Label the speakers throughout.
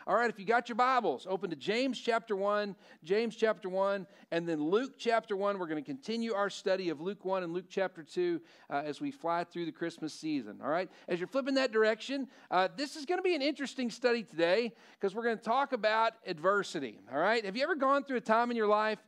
Speaker 1: All right, if you got your Bibles, open to James chapter 1, and then Luke chapter 1. We're going to continue our study of Luke 1 and Luke chapter 2 as we fly through the Christmas season. All right, as you're flipping that direction, this is going to be an interesting study today because we're going to talk about adversity. All right, have you ever gone through a time in your life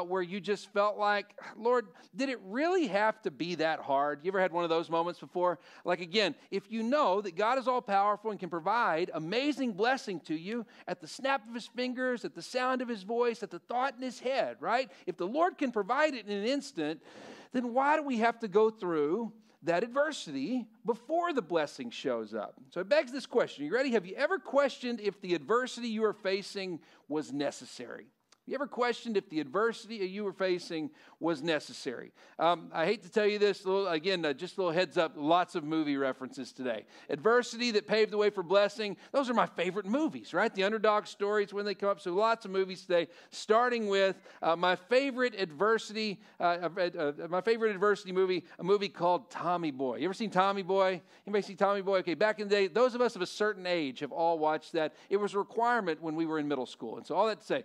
Speaker 1: where you just felt like, Lord, did it really have to be that hard? You ever had one of those moments before? Like, again, if you know that God is all powerful and can provide amazing blessing to you at the snap of his fingers, at the sound of his voice, at the thought in his head, right? If the Lord can provide it in an instant, then why do we have to go through that adversity before the blessing shows up? So it begs this question. You ready? Have you ever questioned if the adversity you are facing was necessary? You ever questioned if the adversity you were facing was necessary? I hate to tell you this, just a little heads up, lots of movie references today. Adversity that paved the way for blessing, those are my favorite movies, right? The underdog stories when they come up, so lots of movies today, starting with my favorite adversity movie, a movie called Tommy Boy. You ever seen Tommy Boy? Anybody see Tommy Boy? Okay, back in the day, those of us of a certain age have all watched that. It was a requirement when we were in middle school, and so all that to say,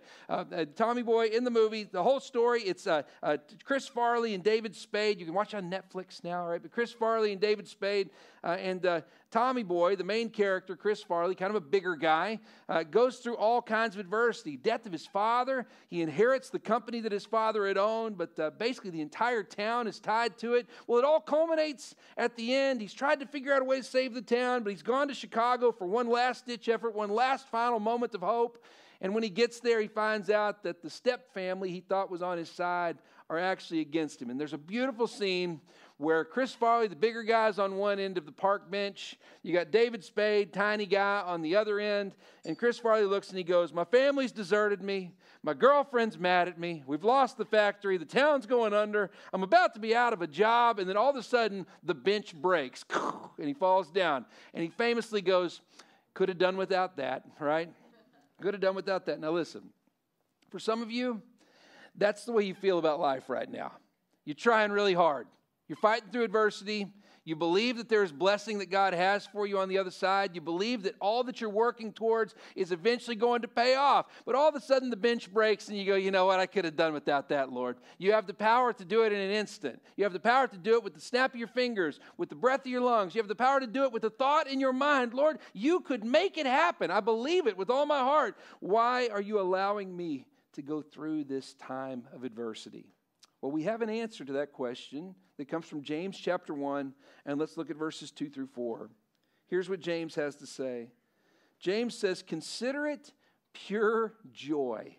Speaker 1: Tommy Boy in the movie, the whole story, it's Chris Farley and David Spade. You can watch on Netflix now, right? But Chris Farley and David Spade and Tommy Boy, the main character, Chris Farley, kind of a bigger guy, goes through all kinds of adversity. Death of his father. He inherits the company that his father had owned, but basically the entire town is tied to it. Well, it all culminates at the end. He's tried to figure out a way to save the town, but he's gone to Chicago for one last-ditch effort, one last final moment of hope. And when he gets there, he finds out that the step family he thought was on his side are actually against him. And there's a beautiful scene where Chris Farley, the bigger guy, is on one end of the park bench. You got David Spade, tiny guy, on the other end. And Chris Farley looks and he goes, "My family's deserted me. My girlfriend's mad at me. We've lost the factory. The town's going under. I'm about to be out of a job." And then all of a sudden, the bench breaks. And he falls down. And he famously goes, "Could have done without that," right? Could have done without that. Now listen, for some of you, that's the way you feel about life right now. You're trying really hard. You're fighting through adversity. You believe that there's blessing that God has for you on the other side. You believe that all that you're working towards is eventually going to pay off. But all of a sudden the bench breaks and you go, "You know what? I could have done without that, Lord." You have the power to do it in an instant. You have the power to do it with the snap of your fingers, with the breath of your lungs. You have the power to do it with the thought in your mind. Lord, you could make it happen. I believe it with all my heart. Why are you allowing me to go through this time of adversity? Well, we have an answer to that question that comes from James chapter 1, and let's look at verses 2 through 4. Here's what James has to say. James says, "Consider it pure joy."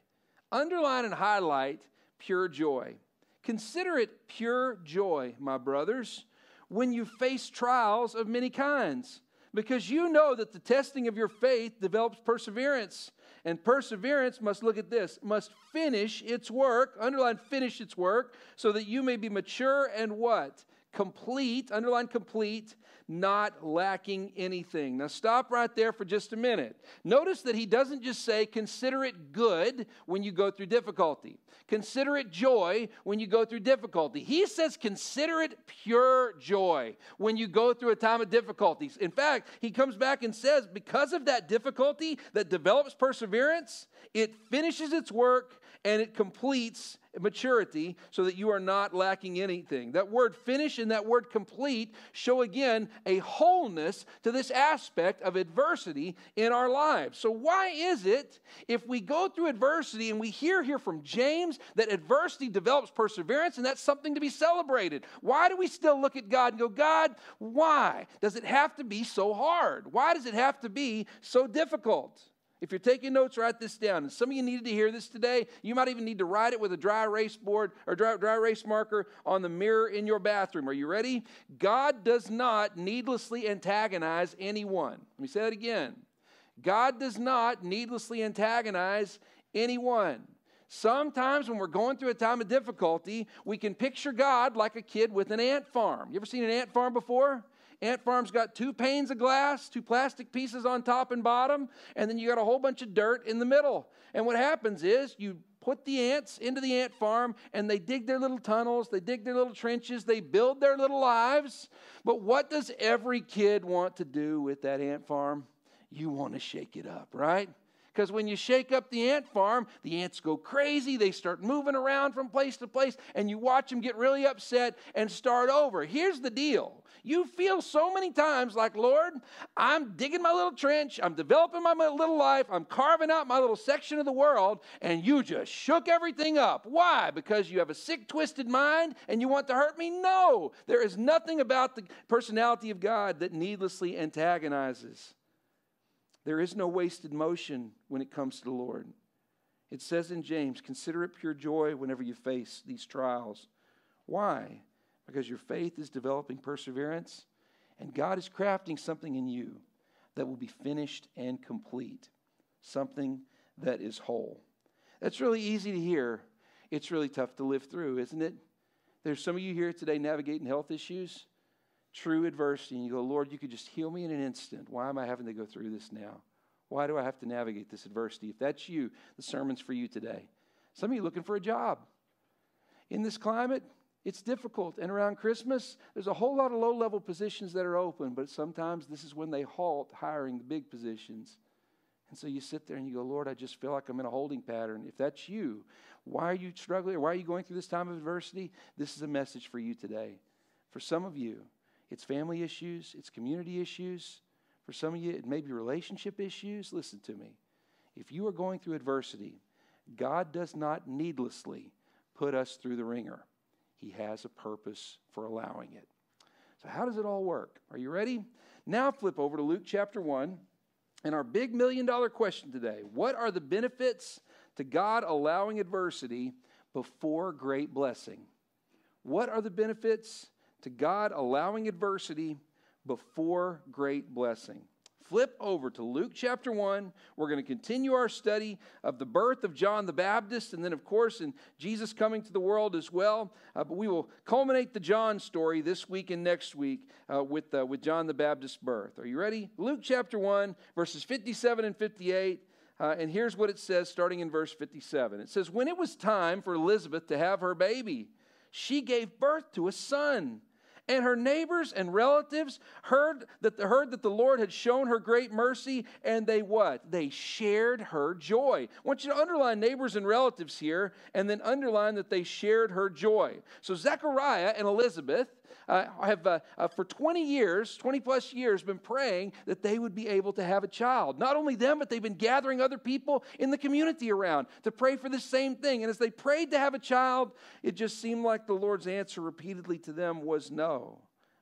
Speaker 1: Underline and highlight pure joy. "Consider it pure joy, my brothers, when you face trials of many kinds, because you know that the testing of your faith develops perseverance. And perseverance must," look at this, "must finish its work," underline finish its work, "so that you may be mature and" what? "Complete," underline complete, "not lacking anything." Now stop right there for just a minute. Notice that he doesn't just say, "Consider it good when you go through difficulty. Consider it joy when you go through difficulty." He says, "Consider it pure joy when you go through a time of difficulties." In fact, he comes back and says, because of that difficulty that develops perseverance, it finishes its work and it completes maturity so that you are not lacking anything. That word finish and that word complete show again a wholeness to this aspect of adversity in our lives. So why is it if we go through adversity and we hear here from James that adversity develops perseverance and that's something to be celebrated? Why do we still look at God and go, "God, why does it have to be so hard? Why does it have to be so difficult?" If you're taking notes, write this down. And some of you needed to hear this today. You might even need to write it with a dry erase board or dry erase marker on the mirror in your bathroom. Are you ready? God does not needlessly antagonize anyone. Let me say that again. God does not needlessly antagonize anyone. Sometimes when we're going through a time of difficulty, we can picture God like a kid with an ant farm. You ever seen an ant farm before? Ant farm's got 2 panes of glass, 2 plastic pieces on top and bottom, and then you got a whole bunch of dirt in the middle. And what happens is you put the ants into the ant farm, and they dig their little tunnels, they dig their little trenches, they build their little lives. But what does every kid want to do with that ant farm? You want to shake it up, right? Because when you shake up the ant farm, the ants go crazy. They start moving around from place to place, and you watch them get really upset and start over. Here's the deal. You feel so many times like, Lord, I'm digging my little trench. I'm developing my little life. I'm carving out my little section of the world, and you just shook everything up. Why? Because you have a sick, twisted mind and you want to hurt me? No. There is nothing about the personality of God that needlessly antagonizes. There is no wasted motion when it comes to the Lord. It says in James, consider it pure joy whenever you face these trials. Why? Because your faith is developing perseverance, and God is crafting something in you that will be finished and complete, something that is whole. That's really easy to hear. It's really tough to live through, isn't it? There's some of you here today navigating health issues, true adversity, and you go, Lord, you could just heal me in an instant. Why am I having to go through this now? Why do I have to navigate this adversity? If that's you, the sermon's for you today. Some of you looking for a job. In this climate, it's difficult. And around Christmas, there's a whole lot of low-level positions that are open, but sometimes this is when they halt hiring the big positions. And so you sit there and you go, Lord, I just feel like I'm in a holding pattern. If that's you, why are you struggling? Or why are you going through this time of adversity? This is a message for you today. For some of you, it's family issues, it's community issues. For some of you, it may be relationship issues. Listen to me. If you are going through adversity, God does not needlessly put us through the ringer. He has a purpose for allowing it. So how does it all work? Are you ready? Now flip over to Luke chapter 1. And our big $1 million question today, what are the benefits to God allowing adversity before great blessing? What are the benefits to God allowing adversity before great blessing? Flip over to Luke chapter 1. We're going to continue our study of the birth of John the Baptist, and then, of course, in Jesus coming to the world as well. But we will culminate the John story this week and next week with John the Baptist's birth. Are you ready? Luke chapter 1, verses 57 and 58. And here's what it says, starting in verse 57. It says, when it was time for Elizabeth to have her baby, she gave birth to a son. And her neighbors and relatives heard that the Lord had shown her great mercy, and they what? They shared her joy. I want you to underline neighbors and relatives here, and then underline that they shared her joy. So Zechariah and Elizabeth have for 20 plus years, been praying that they would be able to have a child. Not only them, but they've been gathering other people in the community around to pray for the same thing. And as they prayed to have a child, it just seemed like the Lord's answer repeatedly to them was no.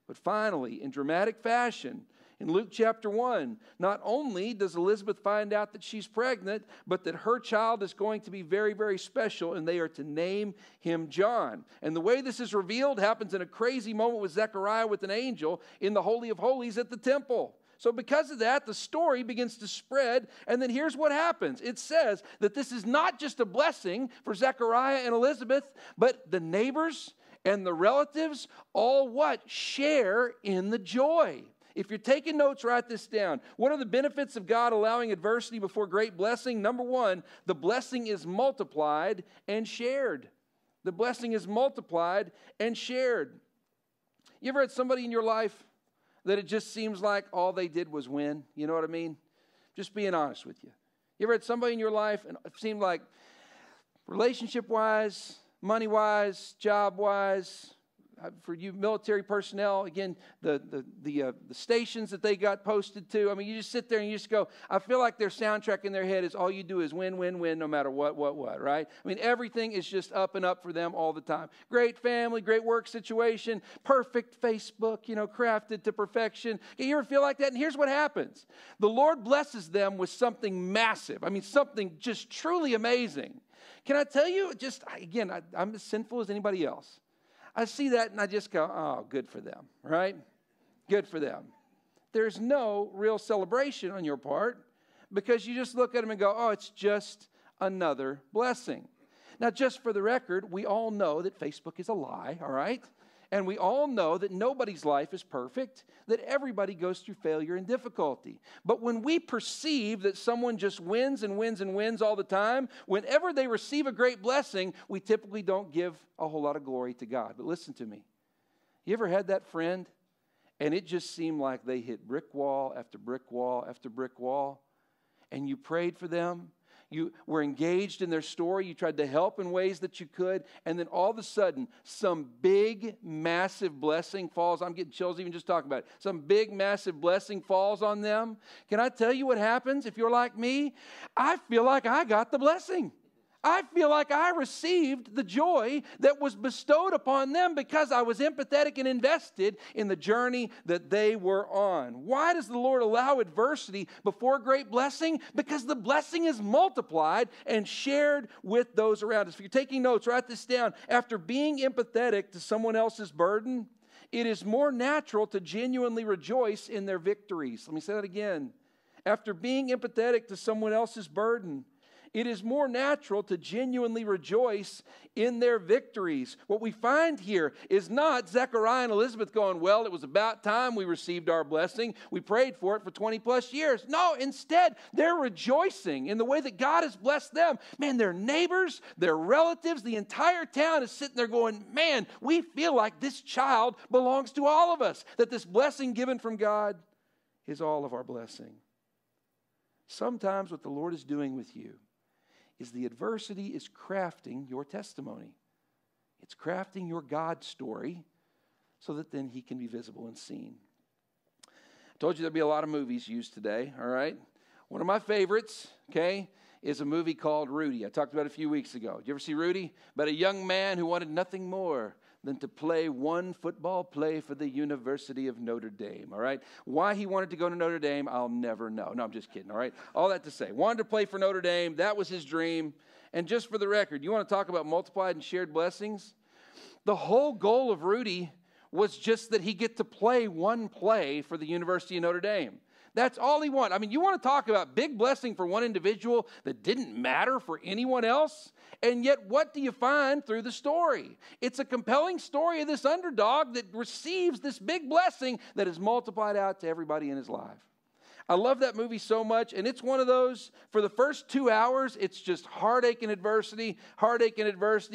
Speaker 1: But finally, in dramatic fashion, in Luke chapter 1, not only does Elizabeth find out that she's pregnant, but that her child is going to be very, very special, and they are to name him John. And the way this is revealed happens in a crazy moment with Zechariah with an angel in the Holy of Holies at the temple. So because of that, the story begins to spread, and then here's what happens. It says that this is not just a blessing for Zechariah and Elizabeth, but the neighbors and the relatives all what? Share in the joy. If you're taking notes, write this down. What are the benefits of God allowing adversity before great blessing? Number one, the blessing is multiplied and shared. The blessing is multiplied and shared. You ever had somebody in your life that it just seems like all they did was win? You know what I mean? Just being honest with you. You ever had somebody in your life and it seemed like relationship-wise, money-wise, job-wise, for you military personnel, again, the stations that they got posted to. I mean, you just sit there and you just go, I feel like their soundtrack in their head is all you do is win, win, win, no matter what, right? I mean, everything is just up and up for them all the time. Great family, great work situation, perfect Facebook, crafted to perfection. You ever feel like that? And here's what happens. The Lord blesses them with something massive. I mean, something just truly amazing. Can I tell you, I'm as sinful as anybody else. I see that and I just go, oh, good for them, right? Good for them. There's no real celebration on your part because you just look at them and go, oh, it's just another blessing. Now, just for the record, we all know that Facebook is a lie, all right? And we all know that nobody's life is perfect, that everybody goes through failure and difficulty. But when we perceive that someone just wins and wins and wins all the time, whenever they receive a great blessing, we typically don't give a whole lot of glory to God. But listen to me. You ever had that friend, and it just seemed like they hit brick wall after brick wall after brick wall? and you prayed for them. You were engaged in their story. You tried to help in ways that you could. And then all of a sudden, some big, massive blessing falls. I'm getting chills even just talking about it. Some big, massive blessing falls on them. Can I tell you what happens if you're like me? I feel like I got the blessing. I feel like I received the joy that was bestowed upon them because I was empathetic and invested in the journey that they were on. Why does the Lord allow adversity before great blessing? Because the blessing is multiplied and shared with those around us. If you're taking notes, write this down. After being empathetic to someone else's burden, it is more natural to genuinely rejoice in their victories. Let me say that again. After being empathetic to someone else's burden, it is more natural to genuinely rejoice in their victories. What we find here is not Zechariah and Elizabeth going, well, it was about time we received our blessing. We prayed for it for 20 plus years. No, instead, they're rejoicing in the way that God has blessed them. Man, their neighbors, their relatives, the entire town is sitting there going, man, we feel like this child belongs to all of us, that this blessing given from God is all of our blessing. Sometimes what the Lord is doing with you is the adversity is crafting your testimony. It's crafting your God story so that then He can be visible and seen. I told you there'd be a lot of movies used today, all right? One of my favorites, okay, is a movie called Rudy. I talked about it a few weeks ago. Did you ever see Rudy? About a young man who wanted nothing more than to play one football play for the University of Notre Dame, all right? Why he wanted to go to Notre Dame, I'll never know. No, I'm just kidding, all right? All that to say, wanted to play for Notre Dame. That was his dream. And just for the record, you want to talk about multiplied and shared blessings? The whole goal of Rudy was just that he get to play one play for the University of Notre Dame. That's all he wanted. I mean, you want to talk about big blessing for one individual that didn't matter for anyone else? And yet, what do you find through the story? It's a compelling story of this underdog that receives this big blessing that is multiplied out to everybody in his life. I love that movie so much, and it's one of those, for the first 2 hours, it's just heartache and adversity,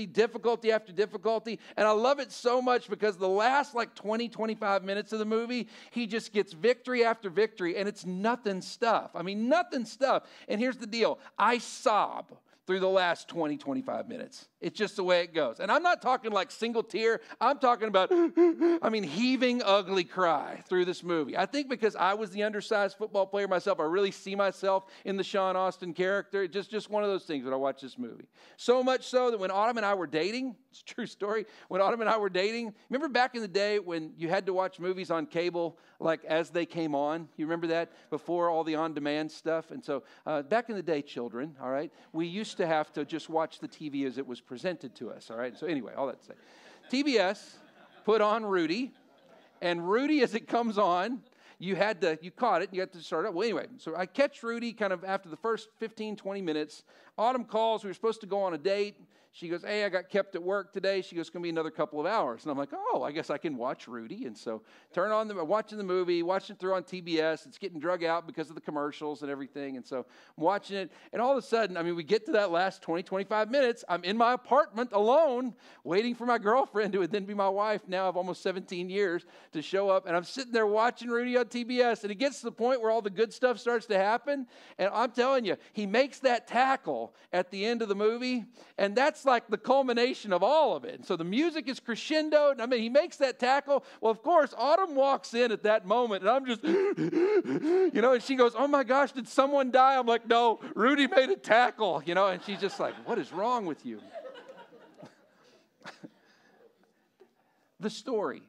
Speaker 1: difficulty after difficulty, and I love it so much because the last 20, 25 minutes of the movie, he just gets victory after victory, and it's nothing stuff. I mean, nothing stuff. And here's the deal. I sob through the last 20, 25 minutes. It's just the way it goes. And I'm not talking like single tear. I'm talking about, heaving ugly cry through this movie. I think because I was the undersized football player myself, I really see myself in the Sean Astin character. It's just one of those things when I watch this movie. So much so that when Autumn and I were dating, it's a true story, when Autumn and I were dating, remember back in the day when you had to watch movies on cable like as they came on? You remember that? Before all the on-demand stuff? And so back in the day, children, all right, we used to have to just watch the TV as it was presented to us, all right? So anyway, all that to say. TBS put on Rudy, and Rudy, as it comes on, you caught it, you had to start up. Well, anyway, so I catch Rudy kind of after the first 15, 20 minutes. Autumn calls, we were supposed to go on a date. She goes, hey, I got kept at work today. She goes, it's going to be another couple of hours. And I'm like, oh, I guess I can watch Rudy. And so watching the movie, watching it through on TBS. It's getting drug out because of the commercials and everything. And so I'm watching it. And all of a sudden, we get to that last 20, 25 minutes. I'm in my apartment alone, waiting for my girlfriend, who would then be my wife now of almost 17 years, to show up. And I'm sitting there watching Rudy on TBS. And it gets to the point where all the good stuff starts to happen. And I'm telling you, he makes that tackle at the end of the movie. And that's like the culmination of all of it. And so the music is crescendoed. He makes that tackle. Well, of course, Autumn walks in at that moment, and I'm just, and she goes, oh my gosh, did someone die? I'm like, no, Rudy made a tackle, and she's just like, what is wrong with you? The story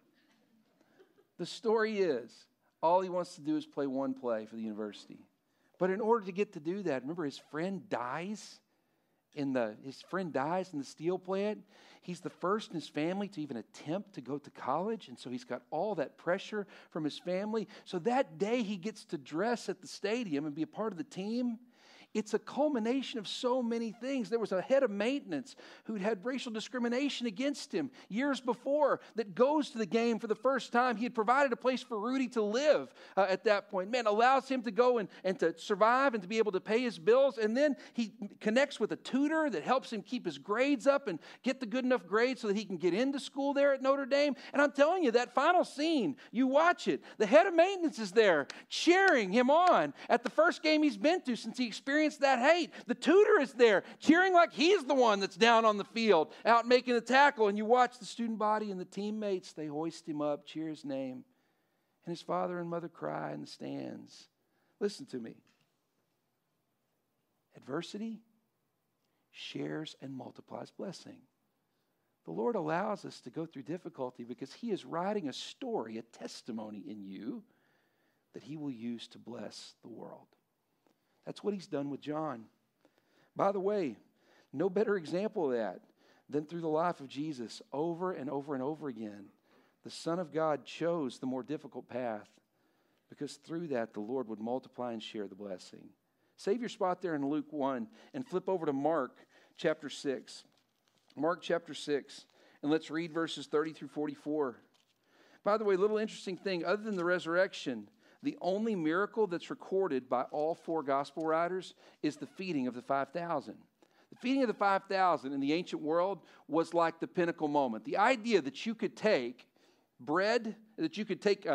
Speaker 1: is, all he wants to do is play one play for the university. But in order to get to do that, remember, his friend dies in the steel plant. He's the first in his family to even attempt to go to college, and so he's got all that pressure from his family. So that day he gets to dress at the stadium and be a part of the team. it's a culmination of so many things. There was a head of maintenance who'd had racial discrimination against him years before that goes to the game for the first time. He had provided a place for Rudy to live at that point. Man, allows him to go and to survive and to be able to pay his bills. And then he connects with a tutor that helps him keep his grades up and get the good enough grades so that he can get into school there at Notre Dame. And I'm telling you, that final scene, you watch it. The head of maintenance is there cheering him on at the first game he's been to since he experienced that hate. The tutor is there cheering like he's the one that's down on the field, out making the tackle. And you watch the student body and the teammates, they hoist him up, cheer his name. And his father and mother cry in the stands. Listen to me. Adversity shares and multiplies blessing. The Lord allows us to go through difficulty because He is writing a story, a testimony in you that He will use to bless the world. That's what He's done with John. By the way, no better example of that than through the life of Jesus. Over and over and over again, the Son of God chose the more difficult path because through that the Lord would multiply and share the blessing. Save your spot there in Luke 1 and flip over to Mark chapter 6. Mark chapter 6, and let's read verses 30 through 44. By the way, a little interesting thing, other than the resurrection, the only miracle that's recorded by all four gospel writers is the feeding of the 5,000. The feeding of the 5,000 in the ancient world was like the pinnacle moment. The idea that you could take bread, that you could take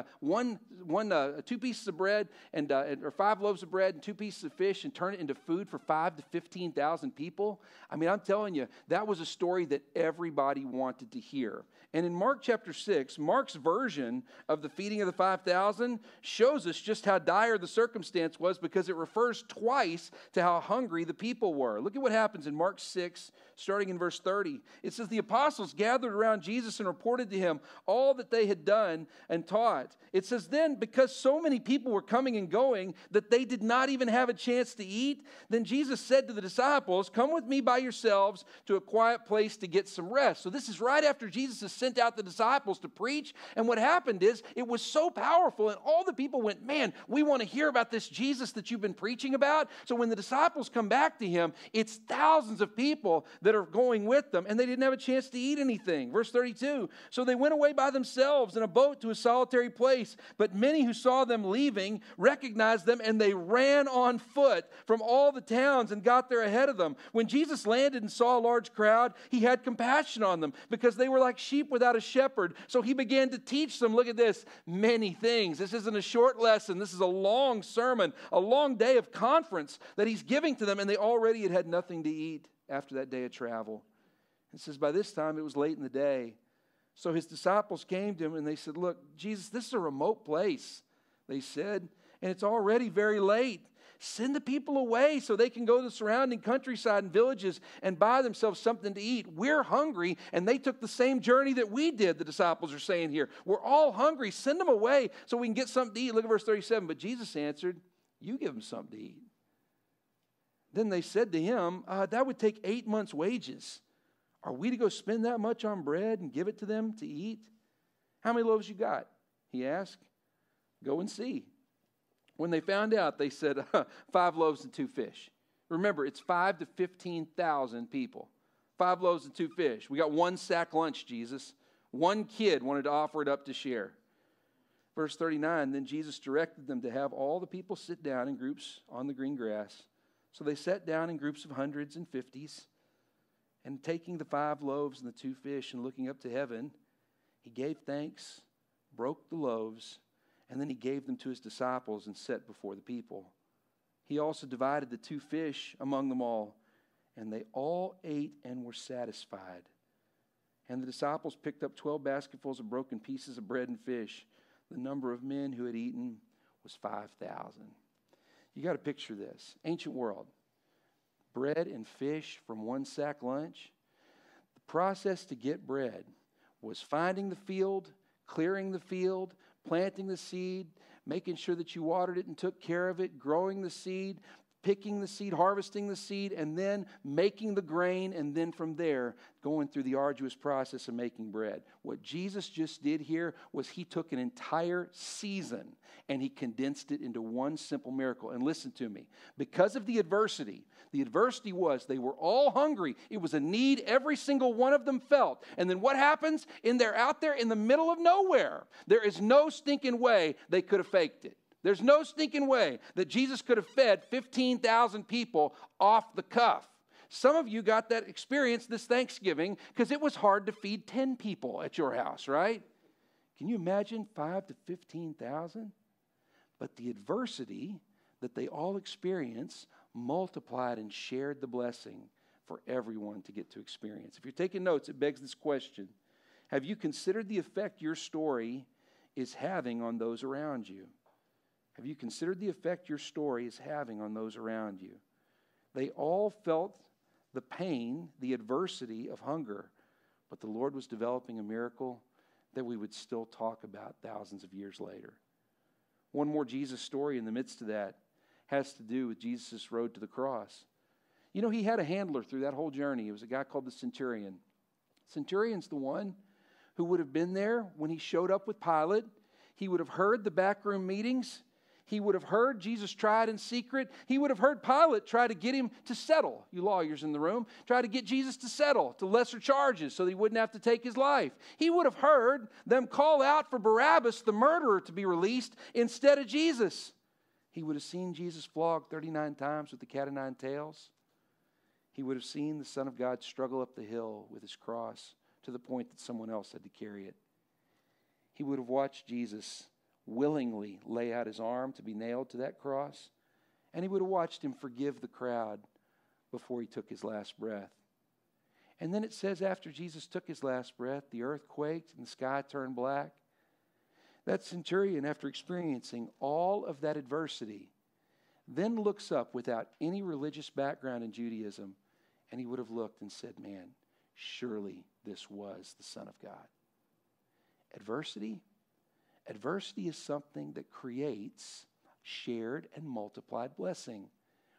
Speaker 1: two pieces of bread or 5 loaves of bread and 2 pieces of fish and turn it into food for 5,000 to 15,000 people. I mean, I'm telling you, that was a story that everybody wanted to hear. And in Mark chapter 6, Mark's version of the feeding of the 5,000 shows us just how dire the circumstance was because it refers twice to how hungry the people were. Look at what happens in Mark 6, starting in verse 30. It says, the apostles gathered around Jesus and reported to him all that they had done and taught. It says, then, because so many people were coming and going that they did not even have a chance to eat, then Jesus said to the disciples, come with me by yourselves to a quiet place to get some rest. So this is right after Jesus has sent out the disciples to preach. And what happened is it was so powerful and all the people went, man, we want to hear about this Jesus that you've been preaching about. So when the disciples come back to him, it's thousands of people that are going with them and they didn't have a chance to eat anything. Verse 32, so they went away by themselves in a boat to a solitary place. But many who saw them leaving recognized them and they ran on foot from all the towns and got there ahead of them. When Jesus landed and saw a large crowd, he had compassion on them because they were like sheep without a shepherd. So he began to teach them, look at this, many things. This isn't a short lesson. This is a long sermon, a long day of conference that he's giving to them, and they already had nothing to eat after that day of travel. It says by this time it was late in the day. So his disciples came to him and they said, look, Jesus, this is a remote place, they said, and it's already very late. Send the people away so they can go to the surrounding countryside and villages and buy themselves something to eat. We're hungry, and they took the same journey that we did, the disciples are saying here. We're all hungry. Send them away so we can get something to eat. Look at verse 37. But Jesus answered, you give them something to eat. Then they said to him, that would take 8 months' wages. Are we to go spend that much on bread and give it to them to eat? How many loaves you got? He asked. Go and see. When they found out, they said, 5 loaves and 2 fish. Remember, it's 5,000 to 15,000 people. 5 loaves and 2 fish. We got 1 sack lunch, Jesus. 1 kid wanted to offer it up to share. Verse 39, then Jesus directed them to have all the people sit down in groups on the green grass. So they sat down in groups of hundreds and 50s. And taking the 5 loaves and the 2 fish and looking up to heaven, he gave thanks, broke the loaves, and then he gave them to his disciples and set before the people. He also divided the 2 fish among them all, and they all ate and were satisfied. And the disciples picked up 12 basketfuls of broken pieces of bread and fish. The number of men who had eaten was 5,000. You got to picture this. Ancient world. Bread and fish from 1 sack lunch. The process to get bread was finding the field, clearing the field, planting the seed, making sure that you watered it and took care of it, growing the seed, picking the seed, harvesting the seed, and then making the grain, and then from there, going through the arduous process of making bread. What Jesus just did here was he took an entire season and he condensed it into one simple miracle. And listen to me, because of the adversity was they were all hungry. It was a need every single one of them felt. And then what happens? Out there in the middle of nowhere, there is no stinking way they could have faked it. There's no stinking way that Jesus could have fed 15,000 people off the cuff. Some of you got that experience this Thanksgiving because it was hard to feed 10 people at your house, right? Can you imagine 5 to 15,000? But the adversity that they all experienced multiplied and shared the blessing for everyone to get to experience. If you're taking notes, it begs this question. Have you considered the effect your story is having on those around you? Have you considered the effect your story is having on those around you? They all felt the pain, the adversity of hunger, but the Lord was developing a miracle that we would still talk about thousands of years later. One more Jesus story in the midst of that has to do with Jesus' road to the cross. You know, he had a handler through that whole journey. It was a guy called the centurion. Centurion's the one who would have been there when he showed up with Pilate. He would have heard the backroom meetings. He would have heard Jesus tried in secret. He would have heard Pilate try to get him to settle, you lawyers in the room, try to get Jesus to settle to lesser charges so that he wouldn't have to take his life. He would have heard them call out for Barabbas, the murderer, to be released instead of Jesus. He would have seen Jesus flogged 39 times with the cat o' nine tails. He would have seen the Son of God struggle up the hill with his cross to the point that someone else had to carry it. He would have watched Jesus willingly lay out his arm to be nailed to that cross, and he would have watched him forgive the crowd before he took his last breath. And then it says after Jesus took his last breath, the earth quaked and the sky turned black. That centurion, after experiencing all of that adversity, then looks up without any religious background in Judaism, and he would have looked and said, man, surely this was the Son of God. Adversity is something that creates shared and multiplied blessing.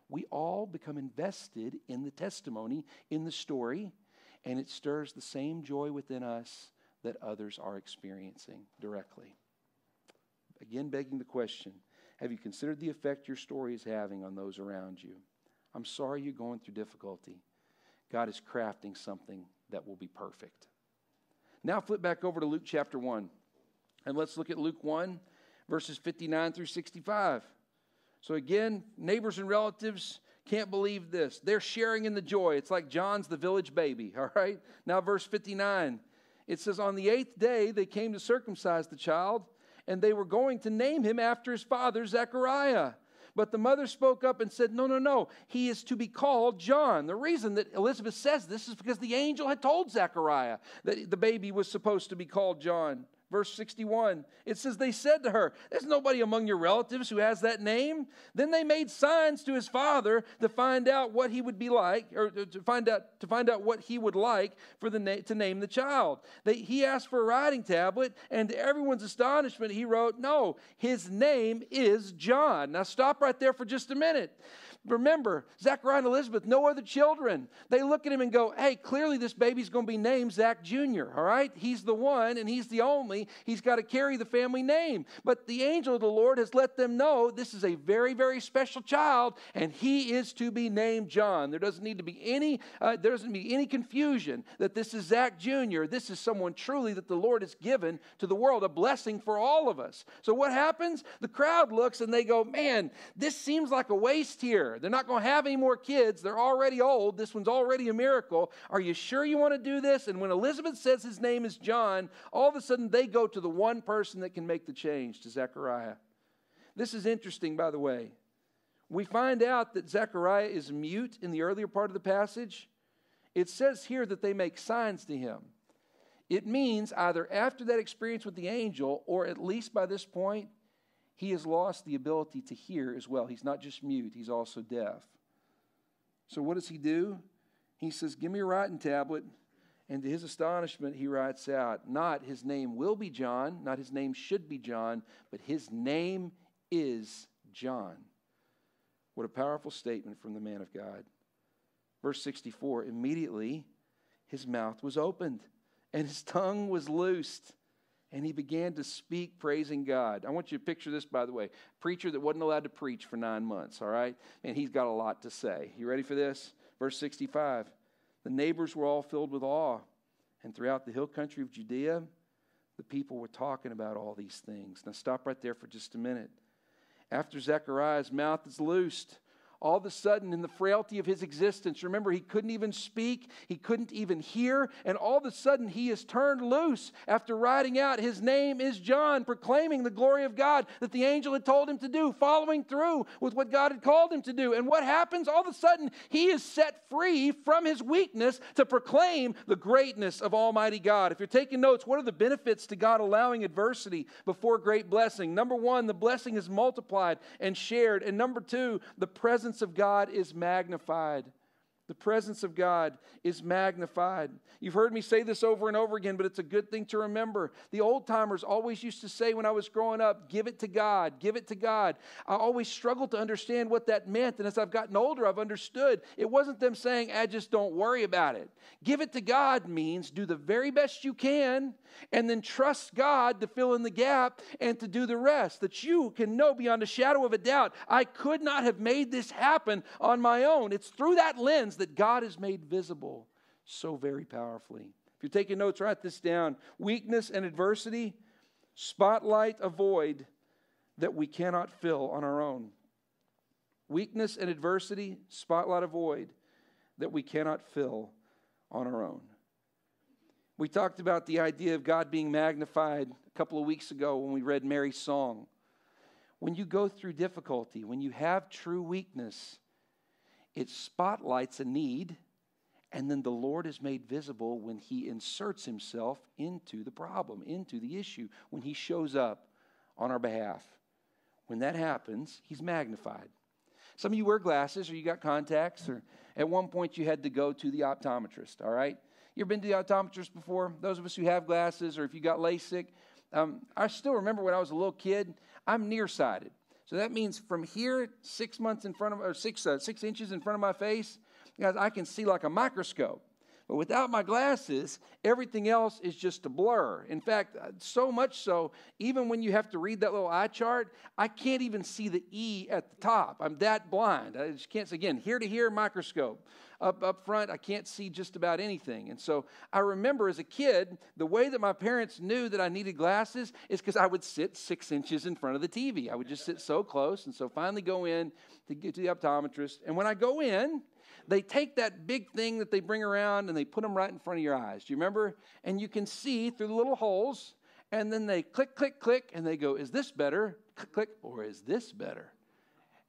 Speaker 1: We all become invested in the testimony, in the story, and it stirs the same joy within us that others are experiencing directly. Again, begging the question, have you considered the effect your story is having on those around you? I'm sorry you're going through difficulty. God is crafting something that will be perfect. Now flip back over to Luke chapter 1. And let's look at Luke 1, verses 59 through 65. So again, neighbors and relatives can't believe this. They're sharing in the joy. It's like John's the village baby, all right? Now verse 59, it says, on the 8th day they came to circumcise the child, and they were going to name him after his father, Zechariah. But the mother spoke up and said, no, he is to be called John. The reason that Elizabeth says this is because the angel had told Zechariah that the baby was supposed to be called John. Verse 61, it says, they said to her, there's nobody among your relatives who has that name. Then they made signs to his father to find out what he would be like, or to find out what he would like for to name the child. He asked for a writing tablet, and to everyone's astonishment, he wrote, no, his name is John. Now stop right there for just a minute. Remember, Zechariah and Elizabeth, no other children. They look at him and go, hey, clearly this baby's going to be named Zack Jr., all right? He's the one and he's the only. He's got to carry the family name. But the angel of the Lord has let them know this is a very, very special child, and he is to be named John. There doesn't need to be any confusion that this is Zack Jr. This is someone truly that the Lord has given to the world, a blessing for all of us. So what happens? The crowd looks and they go, man, this seems like a waste here. They're not going to have any more kids. They're already old. This one's already a miracle. Are you sure you want to do this? And when Elizabeth says his name is John, all of a sudden they go to the one person that can make the change, to Zechariah. This is interesting, by the way. We find out that Zechariah is mute in the earlier part of the passage. It says here that they make signs to him. It means either after that experience with the angel, or at least by this point, he has lost the ability to hear as well. He's not just mute, he's also deaf. So what does he do? He says, give me a writing tablet. And to his astonishment, he writes out, not his name will be John, not his name should be John, but his name is John. What a powerful statement from the man of God. Verse 64, immediately his mouth was opened and his tongue was loosed, and he began to speak, praising God. I want you to picture this, by the way. Preacher that wasn't allowed to preach for 9 months, all right? And he's got a lot to say. You ready for this? Verse 65. The neighbors were all filled with awe, and throughout the hill country of Judea, the people were talking about all these things. Now stop right there for just a minute. After Zechariah's mouth is loosed, all of a sudden, in the frailty of his existence, remember, he couldn't even speak, he couldn't even hear, and all of a sudden, he is turned loose after writing out, his name is John, proclaiming the glory of God that the angel had told him to do, following through with what God had called him to do. And what happens? All of a sudden, he is set free from his weakness to proclaim the greatness of Almighty God. If you're taking notes, what are the benefits to God allowing adversity before great blessing? Number one, the blessing is multiplied and shared. And number two, the presence of God is magnified. The presence of God is magnified. You've heard me say this over and over again, but it's a good thing to remember. The old timers always used to say when I was growing up, give it to God, give it to God. I always struggled to understand what that meant, and as I've gotten older, I've understood. It wasn't them saying, just don't worry about it. Give it to God means do the very best you can, and then trust God to fill in the gap and to do the rest. That you can know beyond a shadow of a doubt, I could not have made this happen on my own. It's through that lens that God is made visible so very powerfully. If you're taking notes, write this down. Weakness and adversity spotlight a void that we cannot fill on our own. Weakness and adversity spotlight a void that we cannot fill on our own. We talked about the idea of God being magnified a couple of weeks ago when we read Mary's song. When you go through difficulty, when you have true weakness, it spotlights a need, and then the Lord is made visible when he inserts himself into the problem, into the issue, when he shows up on our behalf. When that happens, he's magnified. Some of you wear glasses or you got contacts, or at one point you had to go to the optometrist, all right? You ever been to the optometrist before? Those of us who have glasses, or if you got LASIK. I still remember when I was a little kid, I'm nearsighted. So that means from here, 6 months in front of, or 6 inches in front of my face, guys, I can see like a microscope. But without my glasses, everything else is just a blur. In fact, so much so, even when you have to read that little eye chart, I can't even see the E at the top. I'm that blind. I just can't see, again, here to here, microscope. Up front, I can't see just about anything. And so I remember as a kid, the way that my parents knew that I needed glasses is because I would sit 6 inches in front of the TV. I would just sit so close. And so finally go in to get to the optometrist. And when I go in, they take that big thing that they bring around and they put them right in front of your eyes. Do you remember? And you can see through the little holes. And then they click, click, click. And they go, is this better? Click, click. Or is this better?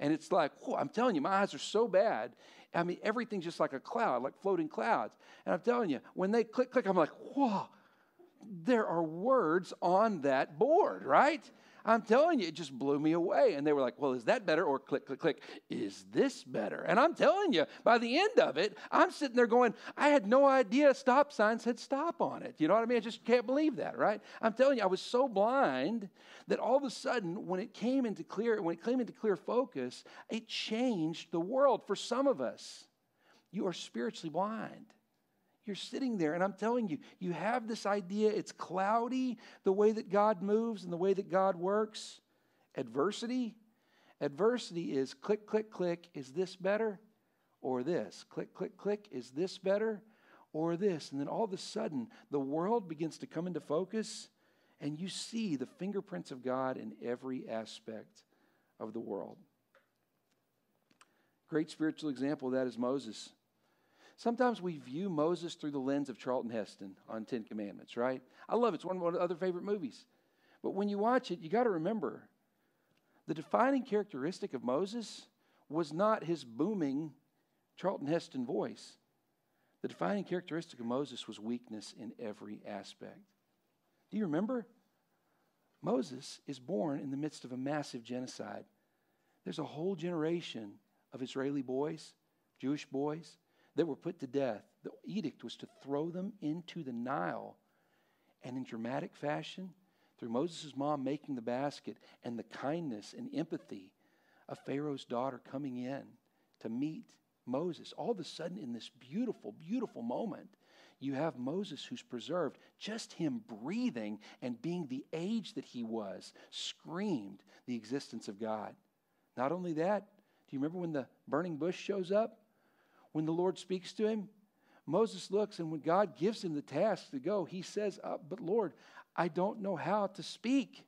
Speaker 1: And it's like, whoa, I'm telling you, my eyes are so bad. I mean, everything's just like a cloud, like floating clouds. And I'm telling you, when they click, click, I'm like, whoa, there are words on that board, right? I'm telling you, it just blew me away. And they were like, well, is that better? Or click, click, click, is this better? And I'm telling you, by the end of it, I'm sitting there going, I had no idea a stop sign said stop on it. You know what I mean? I just can't believe that, right? I'm telling you, I was so blind that all of a sudden, when it came into clear focus, it changed the world. For some of us, you are spiritually blind. You're sitting there, and I'm telling you, you have this idea, it's cloudy, the way that God moves and the way that God works. Adversity is click, click, click, is this better or this? Click, click, click, is this better or this? And then all of a sudden, the world begins to come into focus, and you see the fingerprints of God in every aspect of the world. Great spiritual example of that is Moses. Sometimes we view Moses through the lens of Charlton Heston on 10 Commandments, right? I love it. It's one of my other favorite movies. But when you watch it, you got to remember, the defining characteristic of Moses was not his booming Charlton Heston voice. The defining characteristic of Moses was weakness in every aspect. Do you remember? Moses is born in the midst of a massive genocide. There's a whole generation of Israeli boys, Jewish boys, that were put to death. The edict was to throw them into the Nile. And in dramatic fashion, through Moses' mom making the basket and the kindness and empathy of Pharaoh's daughter coming in to meet Moses. All of a sudden, in this beautiful, beautiful moment, you have Moses who's preserved. Just him breathing and being the age that he was screamed the existence of God. Not only that, do you remember when the burning bush shows up? When the Lord speaks to him, Moses looks, and when God gives him the task to go, he says, but Lord, I don't know how to speak.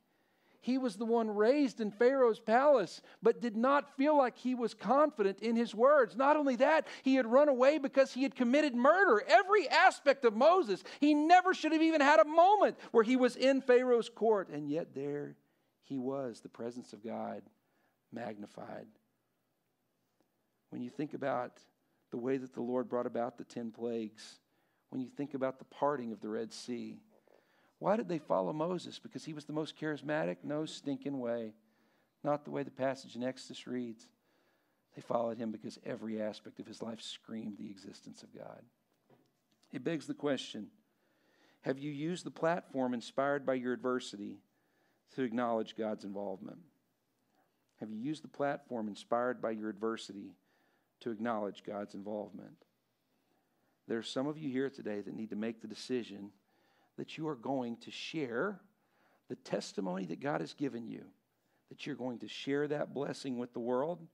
Speaker 1: He was the one raised in Pharaoh's palace, but did not feel like he was confident in his words. Not only that, he had run away because he had committed murder. Every aspect of Moses, he never should have even had a moment where he was in Pharaoh's court. And yet there he was, the presence of God magnified. When you think about the way that the Lord brought about the 10 plagues, when you think about the parting of the Red Sea, why did they follow Moses? Because he was the most charismatic? No stinking way. Not the way the passage in Exodus reads. They followed him because every aspect of his life screamed the existence of God. It begs the question, have you used the platform inspired by your adversity to acknowledge God's involvement? Have you used the platform inspired by your adversity to acknowledge God's involvement? There are some of you here today that need to make the decision that you are going to share the testimony that God has given you, that you're going to share that blessing with the world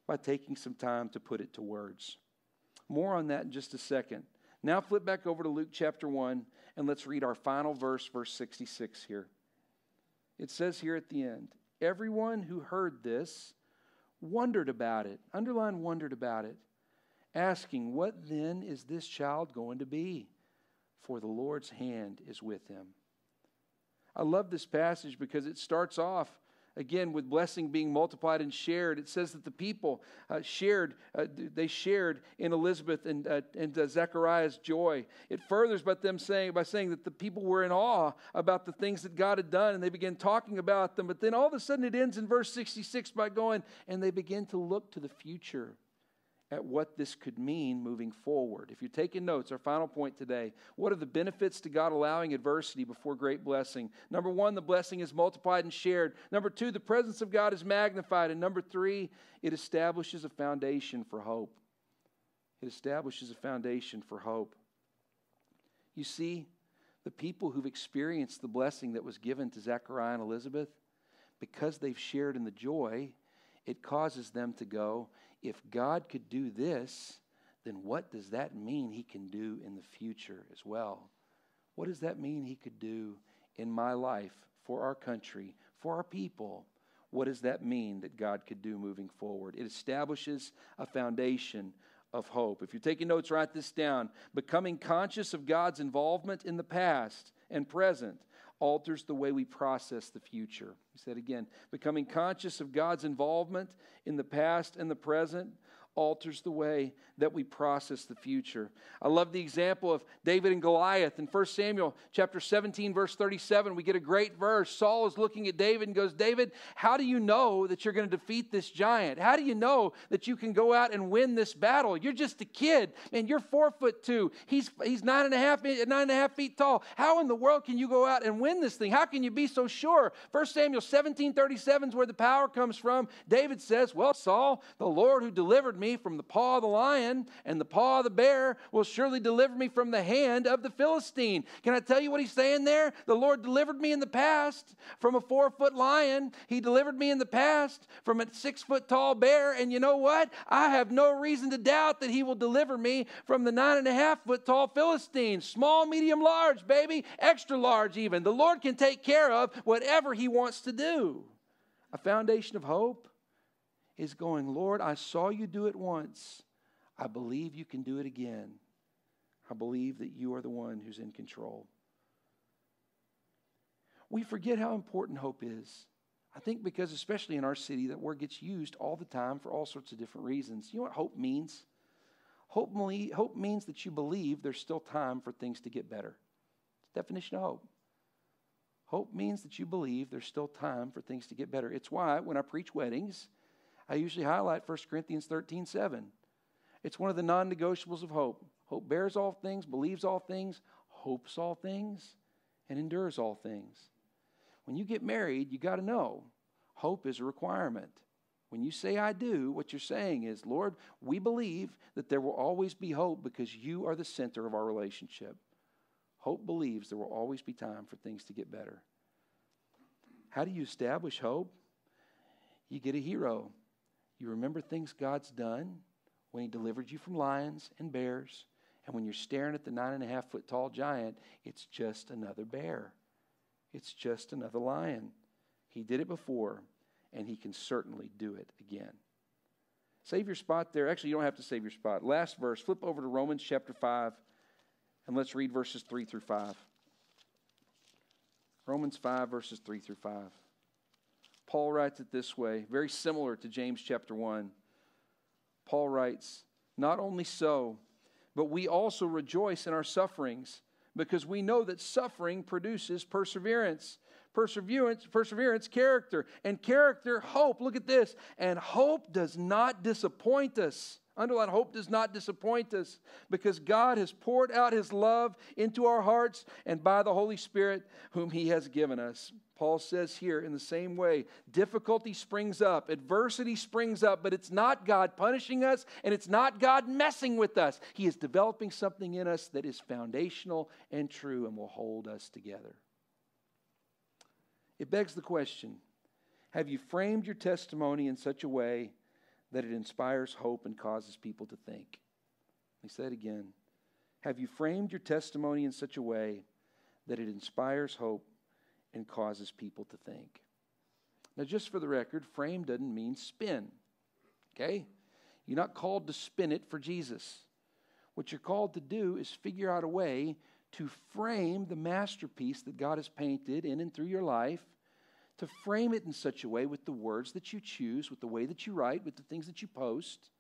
Speaker 1: by taking some time to put it to words. More on that in just a second. Now flip back over to Luke chapter 1, and let's read our final verse, verse 66 here. It says here at the end, everyone who heard this wondered about it. Underline wondered about it. Asking, what then is this child going to be? For the Lord's hand is with him. I love this passage because it starts off, again, with blessing being multiplied and shared. It says that the people shared in Elizabeth and Zechariah's joy. It furthers by saying that the people were in awe about the things that God had done, and they began talking about them. But then all of a sudden it ends in verse 66 by going, and they begin to look to the future at what this could mean moving forward. If you're taking notes, our final point today, what are the benefits to God allowing adversity before great blessing? Number one, the blessing is multiplied and shared. Number two, the presence of God is magnified. And number three, it establishes a foundation for hope. It establishes a foundation for hope. You see, the people who've experienced the blessing that was given to Zechariah and Elizabeth, because they've shared in the joy, it causes them to go, if God could do this, then what does that mean he can do in the future as well? What does that mean he could do in my life, for our country, for our people? What does that mean that God could do moving forward? It establishes a foundation of hope. If you're taking notes, write this down. Becoming conscious of God's involvement in the past and present alters the way we process the future. He said again, becoming conscious of God's involvement in the past and the present alters the way that we process the future. I love the example of David and Goliath in 1 Samuel chapter 17, verse 37. We get a great verse. Saul is looking at David and goes, David, how do you know that you're going to defeat this giant? How do you know that you can go out and win this battle? You're just a kid, and you're 4'2". He's 9.5 feet tall. How in the world can you go out and win this thing? How can you be so sure? 1 Samuel 17:37 is where the power comes from. David says, well, Saul, the Lord who delivered me from the paw of the lion and the paw of the bear will surely deliver me from the hand of the Philistine. Can I tell you what he's saying there? The Lord delivered me in the past from a 4-foot lion. He delivered me in the past from a 6-foot tall bear. And you know what? I have no reason to doubt that he will deliver me from the 9.5-foot tall Philistine. Small, medium, large, baby. Extra large even. The Lord can take care of whatever he wants to do. A foundation of hope is going, Lord, I saw you do it once. I believe you can do it again. I believe that you are the one who's in control. We forget how important hope is. I think because especially in our city, that word gets used all the time for all sorts of different reasons. You know what hope means? Hope means that you believe there's still time for things to get better. It's the definition of hope. Hope means that you believe there's still time for things to get better. It's why when I preach weddings, I usually highlight 1 Corinthians 13:7. It's one of the non-negotiables of hope. Hope bears all things, believes all things, hopes all things, and endures all things. When you get married, you got to know hope is a requirement. When you say I do, what you're saying is, Lord, we believe that there will always be hope because you are the center of our relationship. Hope believes there will always be time for things to get better. How do you establish hope? You get a hero. You remember things God's done when he delivered you from lions and bears. And when you're staring at the 9.5-foot tall giant, it's just another bear. It's just another lion. He did it before, and he can certainly do it again. Save your spot there. Actually, you don't have to save your spot. Last verse. Flip over to Romans chapter 5, and let's read verses 3 through 5. Romans 5, verses 3 through 5. Paul writes it this way, very similar to James chapter 1. Paul writes, "Not only so, but we also rejoice in our sufferings, because we know that suffering produces perseverance. Perseverance, character. And character, hope." Look at this. "And hope does not disappoint us." Underline, hope does not disappoint us, because God has poured out his love into our hearts and by the Holy Spirit whom he has given us. Paul says here in the same way, difficulty springs up, adversity springs up, but it's not God punishing us and it's not God messing with us. He is developing something in us that is foundational and true and will hold us together. It begs the question, have you framed your testimony in such a way that it inspires hope and causes people to think? Let me say it again. Have you framed your testimony in such a way that it inspires hope and causes people to think? Now, just for the record, frame doesn't mean spin, okay? You're not called to spin it for Jesus. What you're called to do is figure out a way to frame the masterpiece that God has painted in and through your life, to frame it in such a way with the words that you choose, with the way that you write, with the things that you post,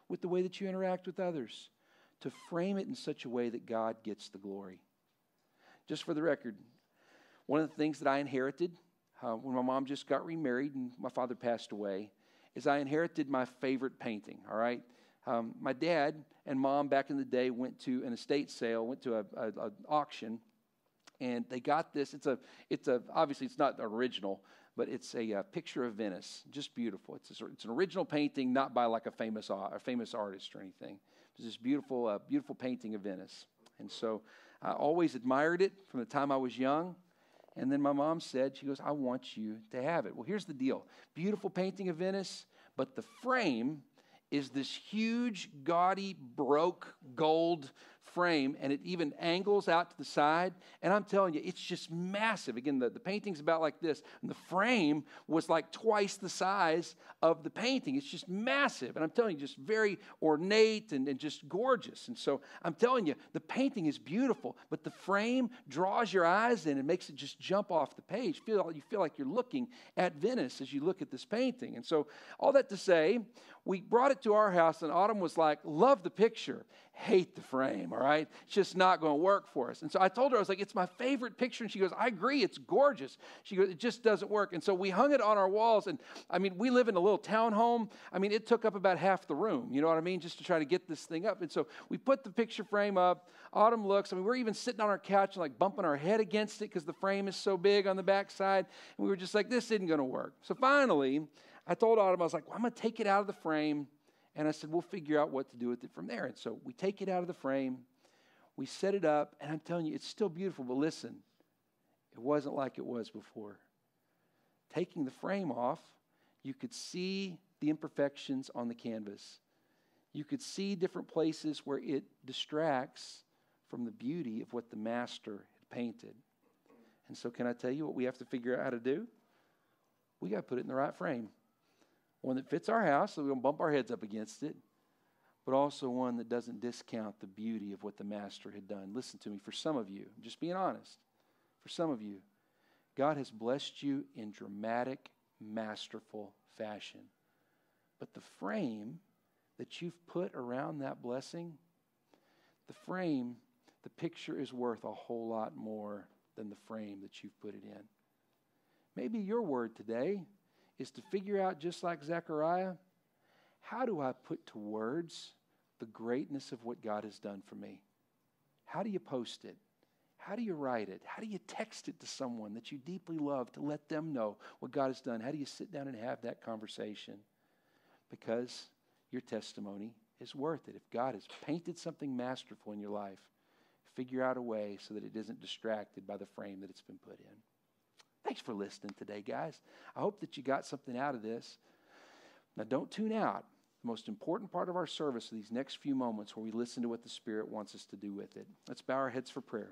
Speaker 1: with the way that you interact with others, to frame it in such a way that God gets the glory. Just for the record, one of the things that I inherited when my mom just got remarried and my father passed away is I inherited my favorite painting, all right? My dad and mom back in the day went to an estate sale, went to an auction, and they got this. It's a obviously it's not original, but it's a picture of Venice, just beautiful. It's an original painting, not by like a famous artist or anything. It's this beautiful painting of Venice. And so I always admired it from the time I was young. And then my mom said, she goes, "I want you to have it." Well, here's the deal. Beautiful painting of Venice, but the frame is this huge, gaudy, broke gold frame, and it even angles out to the side. And I'm telling you, it's just massive. Again, the painting's about like this, and the frame was like twice the size of the painting. It's just massive. And I'm telling you, just very ornate and just gorgeous. And so I'm telling you, the painting is beautiful, but the frame draws your eyes in and makes it just jump off the page. You feel like you're looking at Venice as you look at this painting. And so all that to say, we brought it to our house, and Autumn was like, "Love the picture, hate the frame," all right? It's just not going to work for us. And so I told her, I was like, "It's my favorite picture." And she goes, "I agree, it's gorgeous." She goes, "It just doesn't work." And so we hung it on our walls. And I mean, we live in a little townhome. I mean, it took up about half the room, you know what I mean, just to try to get this thing up. And so we put the picture frame up. Autumn looks. I mean, we're even sitting on our couch and like bumping our head against it because the frame is so big on the backside. And we were just like, this isn't going to work. So finally, I told Autumn, I was like, "Well, I'm going to take it out of the frame." And I said, "We'll figure out what to do with it from there." And so we take it out of the frame, we set it up, and I'm telling you, it's still beautiful. But listen, it wasn't like it was before. Taking the frame off, you could see the imperfections on the canvas. You could see different places where it distracts from the beauty of what the master had painted. And so can I tell you what we have to figure out how to do? We got to put it in the right frame. One that fits our house, so we don't bump our heads up against it, but also one that doesn't discount the beauty of what the master had done. Listen to me, for some of you, I'm just being honest, for some of you, God has blessed you in dramatic, masterful fashion. But the frame that you've put around that blessing, the frame, the picture is worth a whole lot more than the frame that you've put it in. Maybe your word today is to figure out, just like Zechariah, how do I put to words the greatness of what God has done for me? How do you post it? How do you write it? How do you text it to someone that you deeply love to let them know what God has done? How do you sit down and have that conversation? because your testimony is worth it. If God has painted something masterful in your life, figure out a way so that it isn't distracted by the frame that it's been put in. Thanks for listening today, guys. I hope that you got something out of this. Now, don't tune out. The most important part of our service are these next few moments where we listen to what the Spirit wants us to do with it. Let's bow our heads for prayer.